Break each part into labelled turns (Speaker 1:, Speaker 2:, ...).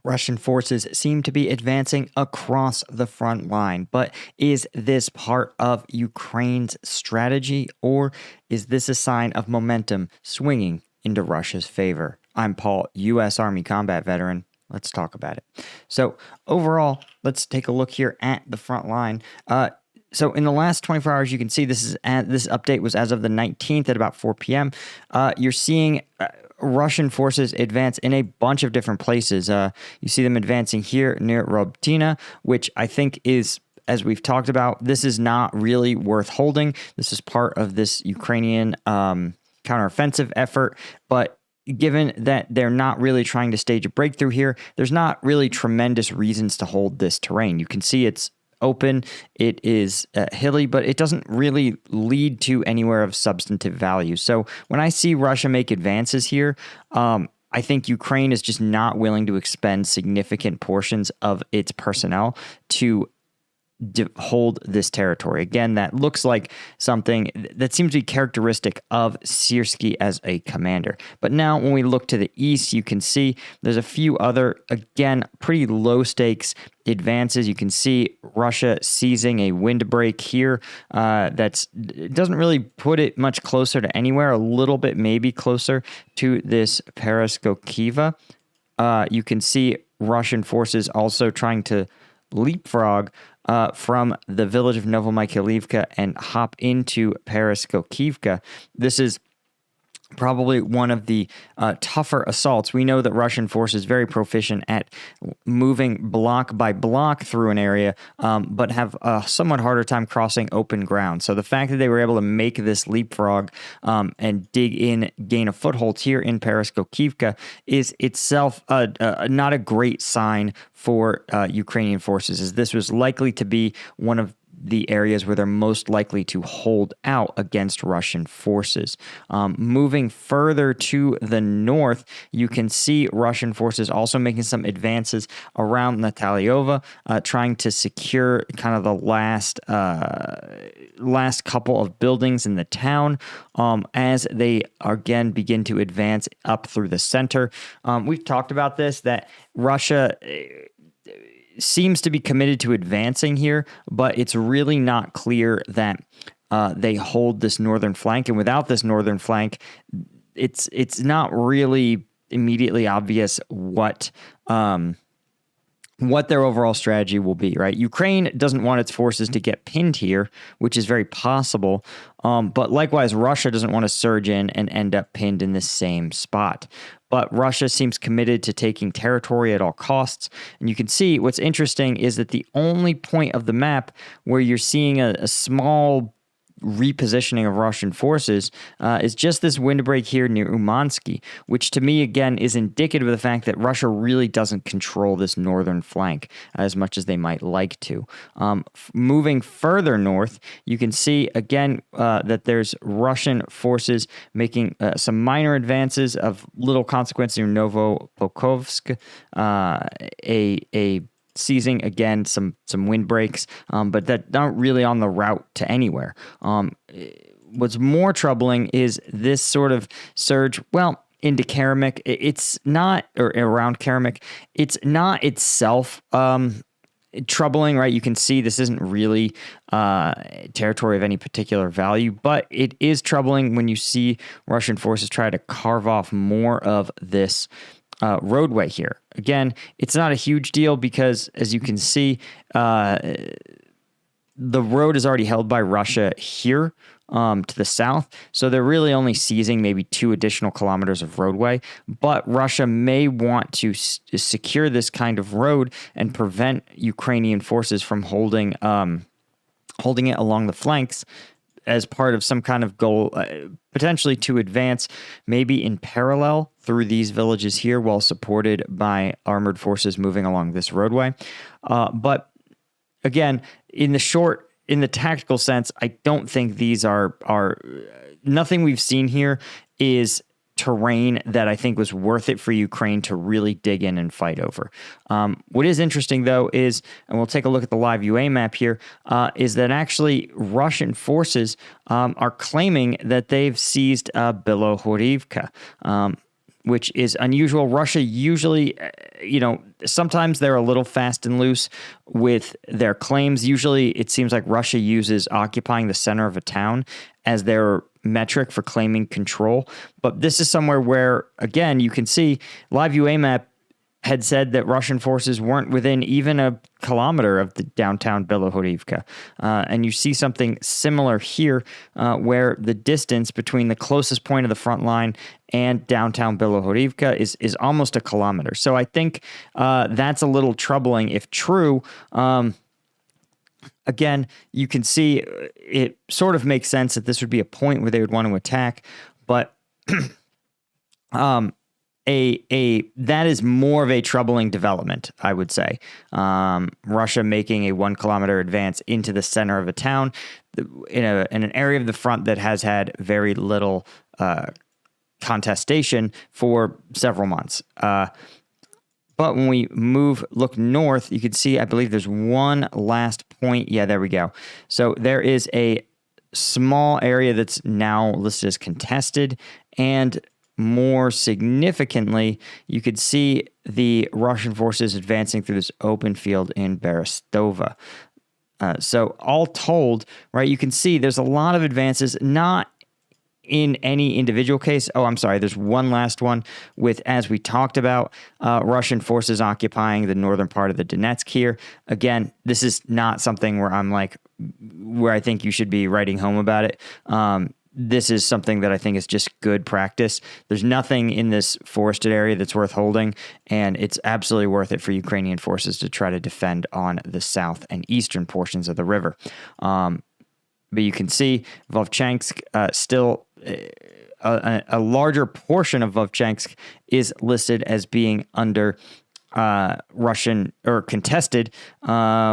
Speaker 1: Russian forces seem to be advancing across the front line, but is this part of Ukraine's strategy, or is this a sign of momentum swinging into Russia's favor? I'm Paul, U.S. Army combat veteran. Let's talk about it. So overall, let's take a look here at the front line. So in the last 24 hours, you can see this update was as of the 19th at about 4 p.m. You're seeing Russian forces advance in a bunch of different places. You see them advancing here near Robotyne, which I think is, as we've talked about, this is not really worth holding. This is part of this Ukrainian counteroffensive effort, but given that they're not really trying to stage a breakthrough here, there's not really tremendous reasons to hold this terrain. You can see it's open, it is hilly, but it doesn't really lead to anywhere of substantive value. So when I see Russia make advances here, I think Ukraine is just not willing to expend significant portions of its personnel to hold this territory. Again, that looks like something that seems to be characteristic of Syrskyi as a commander. But now when we look to the east, you can see there's a few other, again, pretty low stakes advances. You can see Russia seizing a windbreak here. It doesn't really put it much closer to anywhere, a little bit maybe closer to this Pereskokiva. You can see Russian forces also trying to leapfrog from the village of Novomykhailivka and hop into Pereskokiva. This is probably one of the tougher assaults. We know that Russian forces very proficient at moving block by block through an area, but have a somewhat harder time crossing open ground. So the fact that they were able to make this leapfrog and dig in, gain a foothold here in Pereskokiva is itself not a great sign for Ukrainian forces, as this was likely to be one of the areas where they're most likely to hold out against Russian forces. Moving further to the north, you can see Russian forces also making some advances around Nataliova, trying to secure kind of the last couple of buildings in the town as they again begin to advance up through the center. We've talked about this, that Russia seems to be committed to advancing here, but it's really not clear that they hold this northern flank. And without this northern flank, it's not really immediately obvious what their overall strategy will be, right? Ukraine doesn't want its forces to get pinned here, which is very possible. But likewise, Russia doesn't want to surge in and end up pinned in the same spot. But Russia seems committed to taking territory at all costs. And you can see what's interesting is that the only point of the map where you're seeing a small repositioning of Russian forces is just this windbreak here near Umansky, which to me, again, is indicative of the fact that Russia really doesn't control this northern flank as much as they might like to. Moving further north, you can see, again, that there's Russian forces making some minor advances of little consequence near Novopokovsk, seizing again some windbreaks, but that aren't really on the route to anywhere. What's more troubling is this sort of surge, into Karamik. It's not, or around Karamik, it's not itself troubling, right? You can see this isn't really territory of any particular value, but it is troubling when you see Russian forces try to carve off more of this roadway here. Again, it's not a huge deal because, as you can see, the road is already held by Russia here to the south, so they're really only seizing maybe 2 additional kilometers of roadway. But Russia may want to secure this kind of road and prevent Ukrainian forces from holding it along the flanks as part of some kind of goal, potentially to advance maybe in parallel through these villages here while supported by armored forces moving along this roadway. But again, in the tactical sense, I don't think these are nothing we've seen here is terrain that I think was worth it for Ukraine to really dig in and fight over. What is interesting, though, is, and we'll take a look at the live UA map here, is that actually Russian forces are claiming that they've seized Bilohorivka. which is unusual. Russia usually, sometimes they're a little fast and loose with their claims. Usually it seems like Russia uses occupying the center of a town as their metric for claiming control. But this is somewhere where, again, you can see live UA map had said that Russian forces weren't within even a kilometer of the downtown Bilohorivka. And you see something similar here where the distance between the closest point of the front line and downtown Bilohorivka is almost a kilometer. So I think that's a little troubling if true. Again, you can see it sort of makes sense that this would be a point where they would want to attack, but that is more of a troubling development, I would say. Russia making a 1 kilometer advance into the center of a town in an area of the front that has had very little contestation for several months. But when we look north, you can see, I believe there's one last point. Yeah, there we go. So there is a small area that's now listed as contested, and more significantly, you could see the Russian forces advancing through this open field in Berestova. So all told, right, you can see there's a lot of advances, not in any individual case. Oh, I'm sorry. There's one last one with, as we talked about, Russian forces occupying the northern part of the Donetsk here. Again, this is not something where I think you should be writing home about it. This is something that I think is just good practice. There's nothing in this forested area that's worth holding, and it's absolutely worth it for Ukrainian forces to try to defend on the south and eastern portions of the river. But you can see Vovchansk still a larger portion of Vovchansk is listed as being under Russian or contested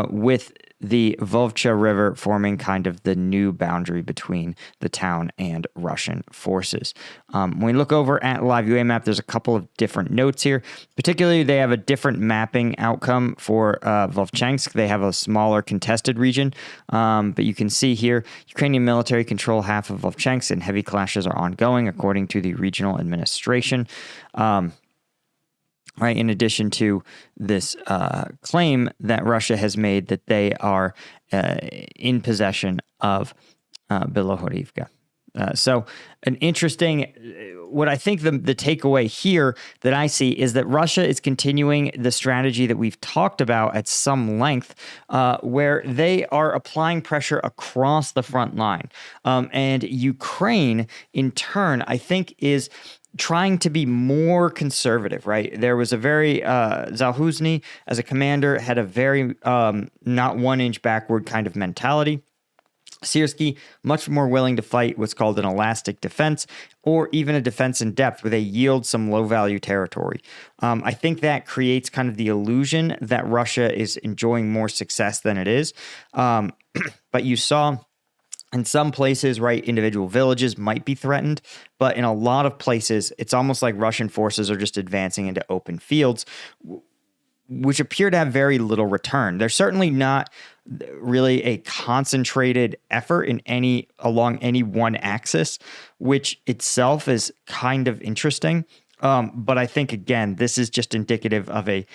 Speaker 1: with the Volcha River forming kind of the new boundary between the town and Russian forces. When we look over at Live UA map, there's a couple of different notes here. Particularly, they have a different mapping outcome for Vovchansk. They have a smaller contested region, but you can see here, Ukrainian military control half of Vovchansk, and heavy clashes are ongoing, according to the regional administration. Right, in addition to this claim that Russia has made that they are in possession of Bilohorivka. So an interesting, what I think the takeaway here that I see is that Russia is continuing the strategy that we've talked about at some length, where they are applying pressure across the front line. And Ukraine, in turn, I think is trying to be more conservative, right? There was a very, Zaluzny as a commander had a very not 1 inch backward kind of mentality. Syrskyi, much more willing to fight what's called an elastic defense, or even a defense in depth where they yield some low-value territory. I think that creates kind of the illusion that Russia is enjoying more success than it is. But you saw in some places, right, individual villages might be threatened, but in a lot of places, it's almost like Russian forces are just advancing into open fields, which appear to have very little return. They're certainly not really a concentrated effort along any one axis, which itself is kind of interesting. But I think, again, this is just indicative of a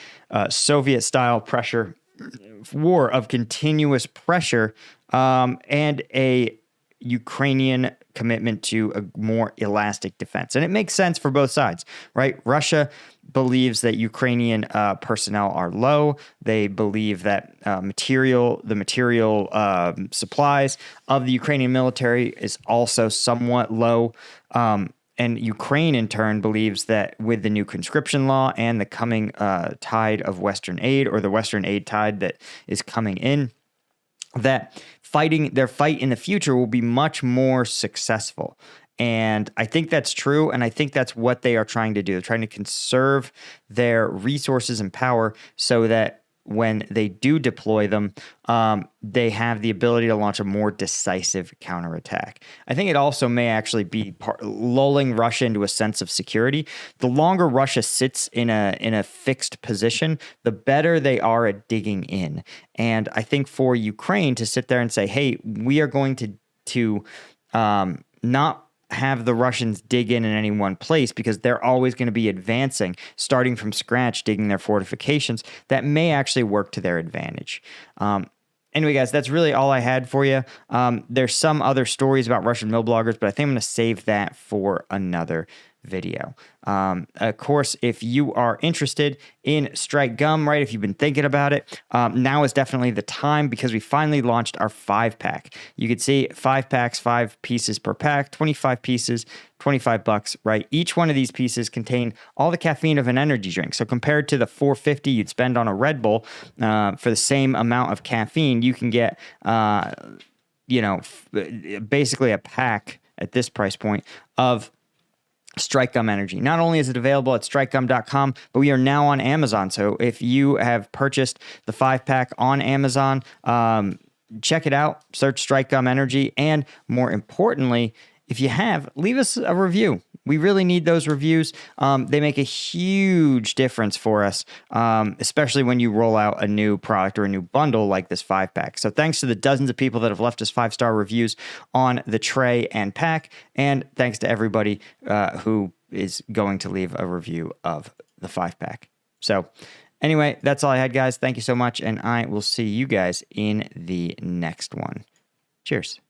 Speaker 1: Soviet-style pressure war of continuous pressure and a Ukrainian commitment to a more elastic defense. And it makes sense for both sides, right? Russia believes that Ukrainian personnel are low. They believe that the material supplies of the Ukrainian military is also somewhat low. And Ukraine, in turn, believes that with the new conscription law and the coming tide of Western aid, or the Western aid tide that is coming in, that their fight in the future will be much more successful. And I think that's true, and I think that's what they are trying to do. They're trying to conserve their resources and power so that when they do deploy them, they have the ability to launch a more decisive counterattack. I think it also may actually be lulling Russia into a sense of security. The longer Russia sits in a fixed position, the better they are at digging in. And I think for Ukraine to sit there and say, hey, we are going to not have the Russians dig in any one place because they're always going to be advancing, starting from scratch, digging their fortifications. That may actually work to their advantage. Anyway, guys, that's really all I had for you. There's some other stories about Russian mill bloggers, but I think I'm going to save that for another video. Of course, if you are interested in Strike Gum, right, if you've been thinking about it, now is definitely the time because we finally launched our 5-pack. You can see 5 packs, 5 pieces per pack, 25 pieces, $25, right? Each one of these pieces contain all the caffeine of an energy drink. So compared to the $4.50 you'd spend on a Red Bull for the same amount of caffeine, you can get, basically a pack at this price point of Strike Gum Energy. Not only is it available at strikegum.com, but we are now on Amazon. So if you have purchased the 5-pack on Amazon, check it out, search Strike Gum Energy, and more importantly, if you have, leave us a review. We really need those reviews. They make a huge difference for us, especially when you roll out a new product or a new bundle like this 5-pack. So thanks to the dozens of people that have left us 5-star reviews on the tray and pack. And thanks to everybody who is going to leave a review of the 5-pack. So anyway, that's all I had, guys. Thank you so much. And I will see you guys in the next one. Cheers.